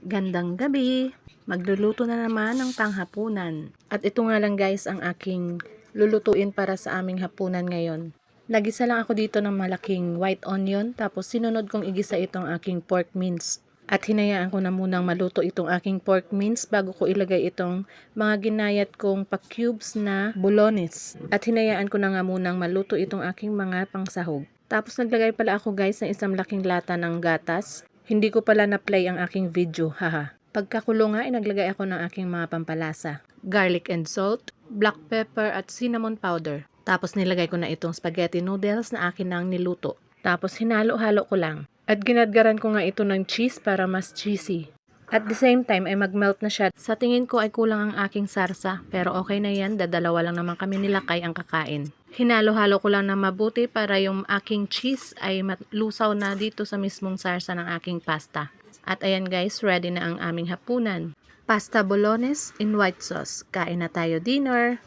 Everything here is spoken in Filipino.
Gandang gabi! Magluluto na naman ng panghapunan. At ito nga lang guys ang aking lulutuin para sa aming hapunan ngayon. Nagisa lang ako dito ng malaking white onion, tapos sinunod kong igisa itong aking pork mince. At hinayaan ko na munang maluto itong aking pork mince bago ko ilagay itong mga ginayat kong pa-cubes na bolones. At hinayaan ko na nga munang maluto itong aking mga pangsahog. Tapos naglagay pala ako guys ng isang laking lata ng gatas. Hindi ko pala na-play ang aking video, haha. Pagkakulo nga, naglagay ako ng aking mga pampalasa. Garlic and salt, black pepper at cinnamon powder. Tapos nilagay ko na itong spaghetti noodles na akin nang niluto. Tapos hinalo-halo ko lang. At ginadgaran ko nga ito ng cheese para mas cheesy. At the same time ay magmelt na siya. Sa tingin ko ay kulang ang aking sarsa, pero okay na yan, dadalawa lang naman kami nila Kay ang kakain. Hinalo-halo ko lang na mabuti para yung aking cheese ay lusaw na dito sa mismong sarsa ng aking pasta. At ayan guys, ready na ang aming hapunan. Pasta bolognese in white sauce. Kain na tayo dinner!